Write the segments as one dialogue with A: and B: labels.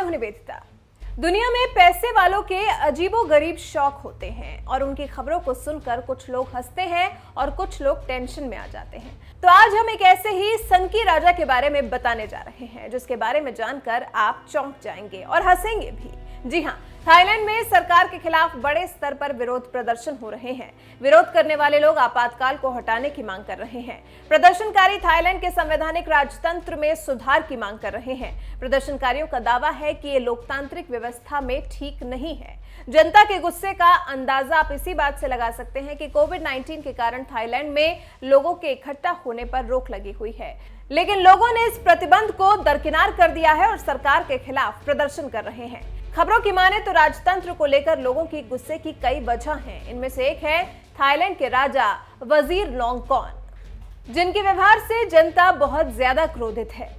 A: मैं हूं निवेदिता। दुनिया में पैसे वालों के अजीबोगरीब शौक होते हैं और उनकी खबरों को सुनकर कुछ लोग हंसते हैं और कुछ लोग टेंशन में आ जाते हैं। तो आज हम एक ऐसे ही सनकी राजा के बारे में बताने जा रहे हैं जिसके बारे में जानकर आप चौंक जाएंगे और हंसेंगे भी। जी हाँ, थाईलैंड में सरकार के खिलाफ बड़े स्तर पर विरोध प्रदर्शन हो रहे हैं। विरोध करने वाले लोग आपातकाल को हटाने की मांग कर रहे हैं। प्रदर्शनकारी थाईलैंड के संवैधानिक राजतंत्र में सुधार की मांग कर रहे हैं। प्रदर्शनकारियों का दावा है कि ये लोकतांत्रिक व्यवस्था में ठीक नहीं है। जनता के गुस्से का अंदाजा आप इसी बात से लगा सकते हैं कि कोविड-19 के कारण थाईलैंड में लोगों के इकट्ठा होने पर रोक लगी हुई है, लेकिन लोगों ने इस प्रतिबंध को दरकिनार कर दिया है और सरकार के खिलाफ प्रदर्शन कर रहे हैं। खबरों की माने तो राजतंत्र को लेकर लोगों की गुस्से की कई वजह हैं। इनमें से एक है थाईलैंड के राजा वजीर लोंगकॉन, जिनके व्यवहार से जनता बहुत ज्यादा क्रोधित है।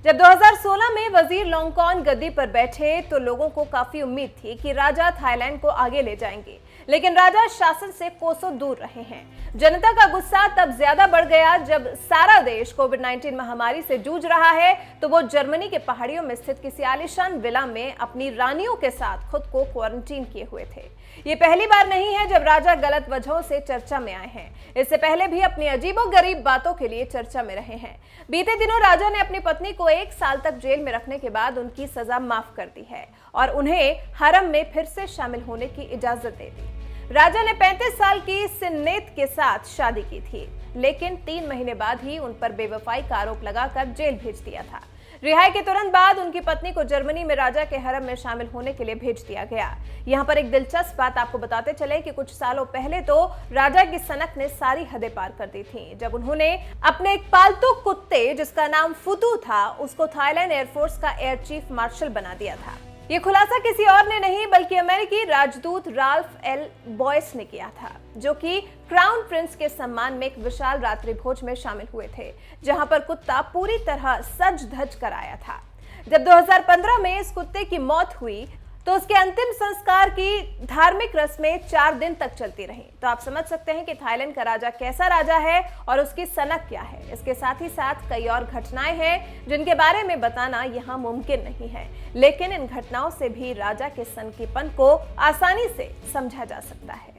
A: जब 2016 में वजीर लोंगकॉन गद्दी पर बैठे तो लोगों को काफी उम्मीद थी कि राजा थाईलैंड को आगे ले जाएंगे, लेकिन राजा शासन से कोसों दूर रहे हैं। जनता का गुस्सा तब ज्यादा बढ़ गया जब सारा देश कोविड-19 महामारी से जूझ रहा है तो वो जर्मनी के पहाड़ियों में स्थित किसी आलीशान विला में अपनी रानियों के साथ खुद को क्वारंटीन किए हुए थे। ये पहली बार नहीं है जब राजा गलत वजहों से चर्चा में आए हैं। इससे पहले भी अपनी अजीबोगरीब बातों के लिए चर्चा में रहे हैं। बीते दिनों राजा ने अपनी पत्नी को 1 साल तक जेल में रखने के बाद उनकी सजा माफ कर दी है और उन्हें हरम में फिर से शामिल होने की इजाजत दे दी। राजा ने 35 साल की सिन्नेत के साथ शादी की थी, लेकिन 3 महीने बाद ही उन पर बेवफाई का आरोप लगाकर जेल भेज दिया था। रिहाई के तुरंत बाद उनकी पत्नी को जर्मनी में राजा के हरम में शामिल होने के लिए भेज दिया गया। यहाँ पर एक दिलचस्प बात आपको बताते चले कि कुछ सालों पहले तो राजा की सनक ने सारी हदें पार कर दी थी जब उन्होंने अपने एक पालतू कुत्ते जिसका नाम फुतू था उसको थाईलैंड एयरफोर्स का एयर चीफ मार्शल बना दिया था। ये खुलासा किसी और ने नहीं बल्कि अमेरिकी राजदूत राल्फ एल बॉयस ने किया था, जो कि क्राउन प्रिंस के सम्मान में एक विशाल रात्रि भोज में शामिल हुए थे, जहां पर कुत्ता पूरी तरह सज धज कर आया था। जब 2015 में इस कुत्ते की मौत हुई तो उसके अंतिम संस्कार की धार्मिक रस्में 4 दिन तक चलती रहीं। तो आप समझ सकते हैं कि थाईलैंड का राजा कैसा राजा है और उसकी सनक क्या है। इसके साथ ही साथ कई और घटनाएं हैं जिनके बारे में बताना यहाँ मुमकिन नहीं है, लेकिन इन घटनाओं से भी राजा के सनकीपन को आसानी से समझा जा सकता है।